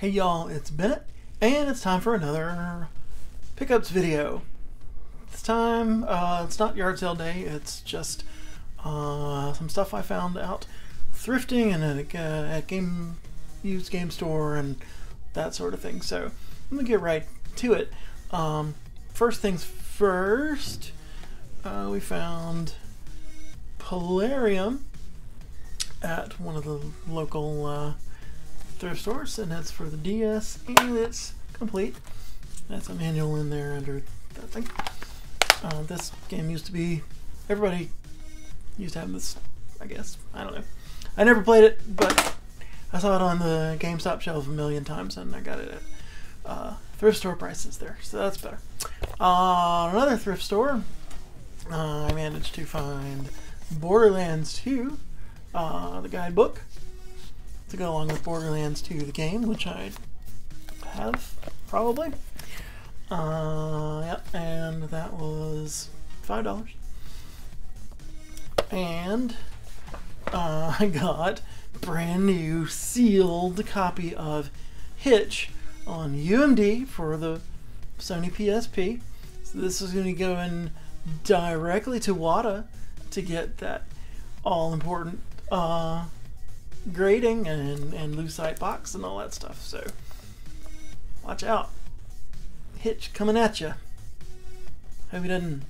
Hey y'all, it's Bennett, and it's time for another pickups video. This time, it's not yard sale day, it's just some stuff I found out thrifting and at used game store and that sort of thing. So I'm gonna get right to it. First things first, we found Polarium at one of the local thrift stores, and it's for the DS, and it's complete. That's a manual in there under that thing. This game used to be, everybody used to have this, I guess. I don't know. I never played it, but I saw it on the GameStop shelf a million times, and I got it at thrift store prices there, so that's better. Another thrift store, I managed to find Borderlands 2, the guidebook, to go along with Borderlands 2, the game, which I have, probably. Yep, and that was $5. And I got a brand new sealed copy of Hitch on UMD for the Sony PSP. So this is going to go in directly to WATA to get that all-important grading and lucite box and all that stuff. So watch out. Hitch coming at you. Hope he doesn't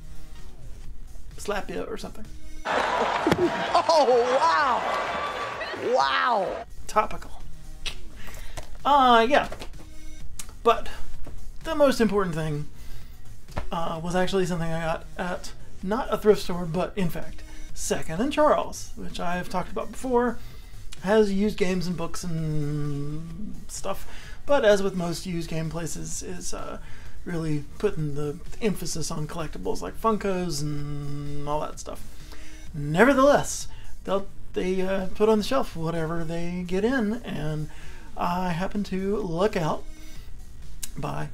slap you or something. Oh, wow! Wow! Topical. Yeah. But the most important thing was actually something I got at not a thrift store, but in fact, Second and Charles, which I've talked about before. Has used games and books and stuff, but as with most used game places, is really putting the emphasis on collectibles like Funkos and all that stuff. Nevertheless, they put on the shelf whatever they get in, and I happen to luck out by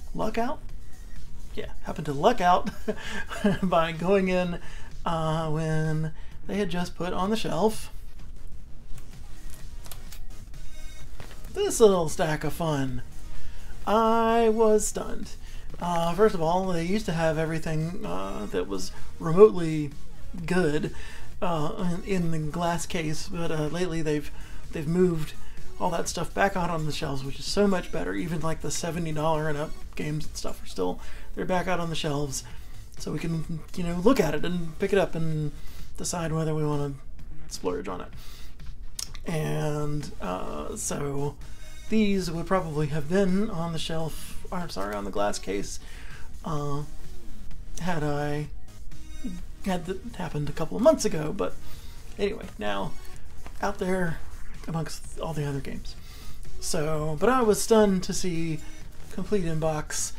by going in when they had just put on the shelf this little stack of fun. I was stunned. First of all, they used to have everything that was remotely good in the glass case, but lately they've moved all that stuff back out on the shelves, which is so much better. Even like the $70 and up games and stuff are still, they're back out on the shelves, so we can, you know, look at it and pick it up and decide whether we want to splurge on it. And so these would probably have been on the shelf, or sorry, on the glass case, had that happened a couple of months ago. But anyway, now out there amongst all the other games. So, but I was stunned to see complete in-box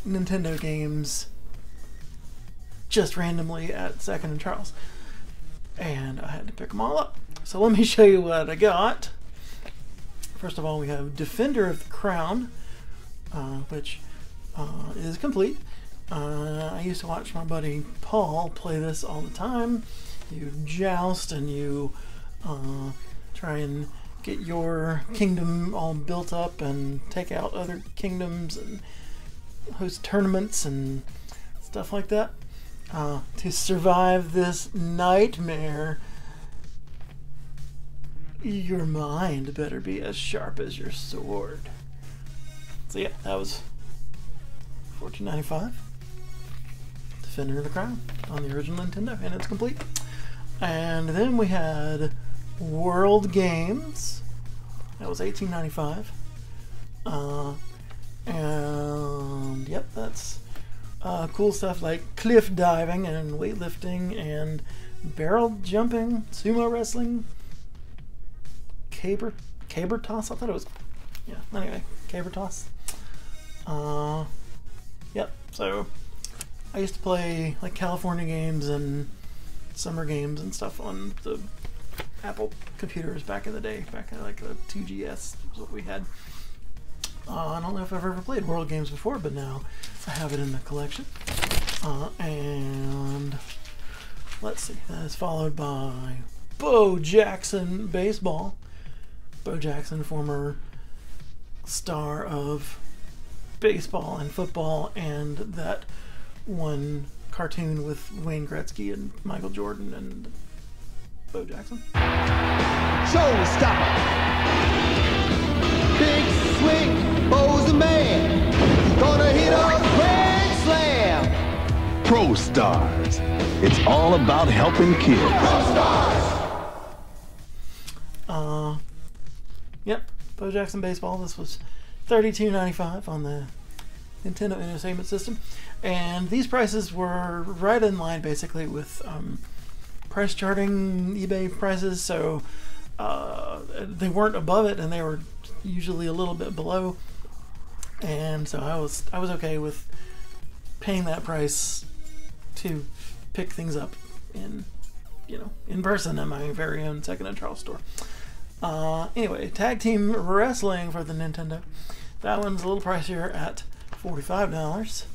Nintendo games just randomly at Second and Charles, and I had to pick them all up. So let me show you what I got. First of all, we have Defender of the Crown, which is complete. I used to watch my buddy Paul play this all the time. You joust and you try and get your kingdom all built up and take out other kingdoms and host tournaments and stuff like that. To survive this nightmare, your mind better be as sharp as your sword. So yeah, that was $14.95. Defender of the Crown on the original Nintendo, and it's complete. And then we had World Games. That was $18.95. And yep, that's cool stuff like cliff diving and weightlifting and barrel jumping, sumo wrestling, caber toss. I thought it was, yeah, anyway, caber toss. Yep, so I used to play like California games and summer games and stuff on the Apple computers back in the day, back in like the 2GS was what we had. I don't know if I've ever played World Games before, but now I have it in the collection. And let's see, that is followed by Bo Jackson Baseball. Bo Jackson, former star of baseball and football and that one cartoon with Wayne Gretzky and Michael Jordan and Bo Jackson. Showstopper. Big swing, Bo's the man. Gonna hit a grand slam. Pro Stars. It's all about helping kids. Pro Stars. Yep, Bo Jackson baseball. This was $32.95 on the Nintendo Entertainment System, and these prices were right in line basically with price charting eBay prices. So they weren't above it, and they were usually a little bit below. And so I was okay with paying that price to pick things up in person in my very own Second and Charles store. Anyway, Tag Team Wrestling for the Nintendo. That one's a little pricier at $45.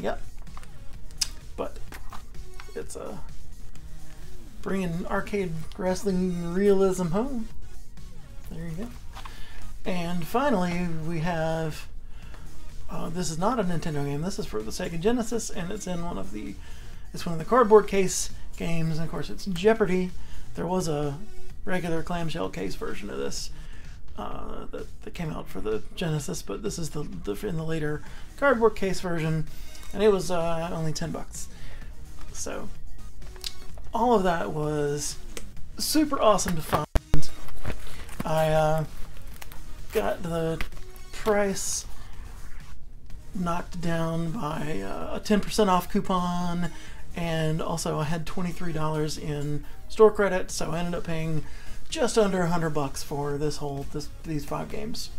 Yep. But it's bringing arcade wrestling realism home. There you go. And finally, we have this is not a Nintendo game. This is for the Sega Genesis, and it's in one of the cardboard case games. And of course, it's Jeopardy. There was a regular clamshell case version of this that came out for the Genesis, but this is the in the later cardboard case version, and it was only $10. So all of that was super awesome to find. I got the price knocked down by a 10% off coupon, and also I had $23 in store credit, so I ended up paying just under $100 for these 5 games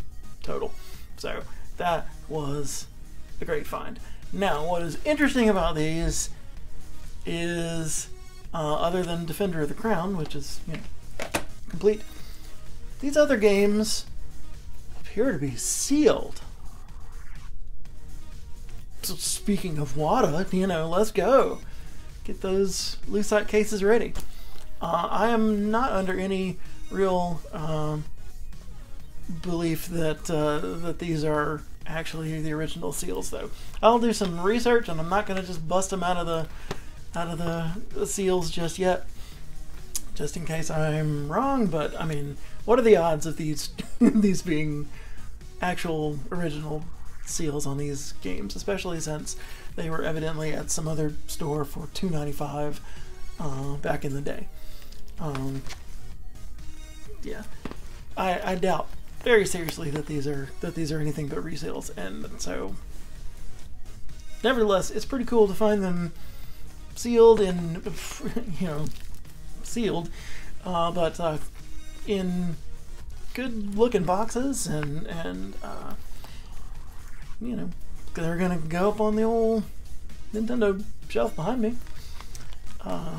total. So that was a great find. Now, what is interesting about these is, other than Defender of the Crown, which is complete, these other games appear to be sealed. So speaking of WADA, let's go. Get those Lucite cases ready. I am not under any real belief that these are actually the original seals, though. I'll do some research, and I'm not going to just bust them out of the seals just yet, just in case I'm wrong. But I mean, what are the odds of these these being actual original seals on these games, especially since they were evidently at some other store for $2.95 back in the day. Yeah, I doubt very seriously that these are anything but resales, and so nevertheless, it's pretty cool to find them sealed in sealed, but in good looking boxes, and they're gonna go up on the old Nintendo shelf behind me.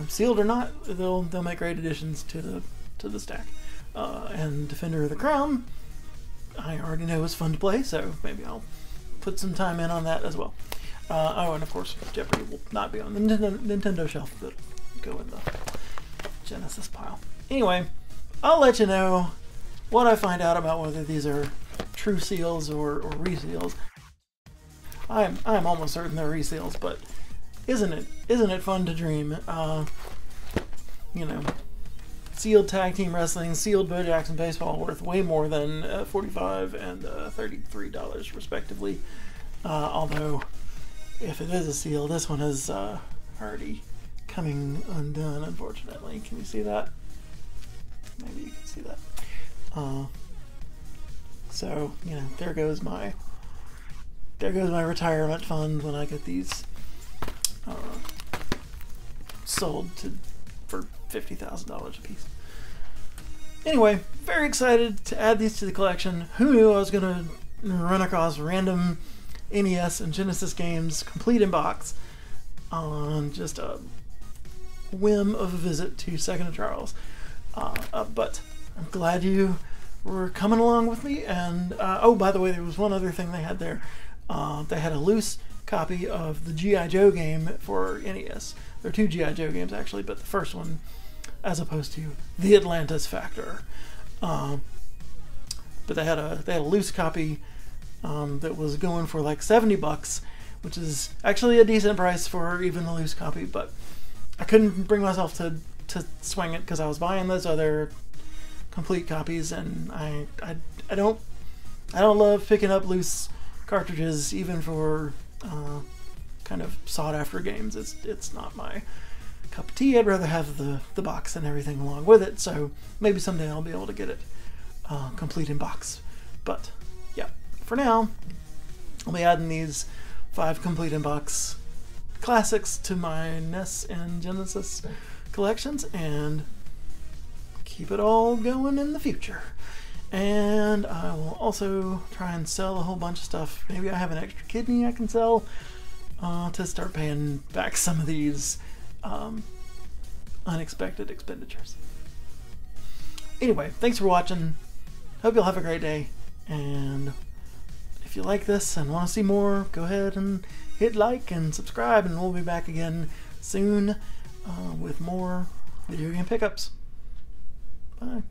Sealed or not, they'll make great additions to the stack. And Defender of the Crown, I already know is fun to play, so maybe I'll put some time in on that as well. Oh, and of course, Jeopardy will not be on the Nintendo shelf, but go in the Genesis pile. Anyway, I'll let you know what I find out about whether these are true seals or reseals. I'm almost certain they're reseals, but isn't it fun to dream? Sealed Tag Team Wrestling, sealed Bo Jackson Baseball, worth way more than $45 and $33 respectively. Although, if it is a seal, this one is already coming undone, unfortunately. Can you see that? Maybe you can see that. So there goes my retirement fund when I get these sold for $50,000 a piece. Anyway, very excited to add these to the collection. Who knew I was going to run across random NES and Genesis games complete in box on just a whim of a visit to Second and Charles. But I'm glad you were coming along with me. And oh, by the way, there was one other thing they had there. They had a loose copy of the G.I. Joe game for NES. There are 2 G.I. Joe games actually, but the first one, as opposed to the Atlantis Factor. but they had a loose copy that was going for like $70, which is actually a decent price for even the loose copy. But I couldn't bring myself to swing it because I was buying those other complete copies, and I don't love picking up loose cartridges even for kind of sought after games. It's not my cup of tea. I'd rather have the box and everything along with it. So maybe someday I'll be able to get it complete in box. But yeah, for now I'll be adding these 5 complete in box classics to my NES and Genesis collections and keep it all going in the future. And I will also try and sell a whole bunch of stuff. Maybe I have an extra kidney I can sell to start paying back some of these unexpected expenditures. Anyway, thanks for watching. Hope you'll have a great day. And if you like this and want to see more, go ahead and hit like and subscribe, and we'll be back again soon with more video game pickups. Bye.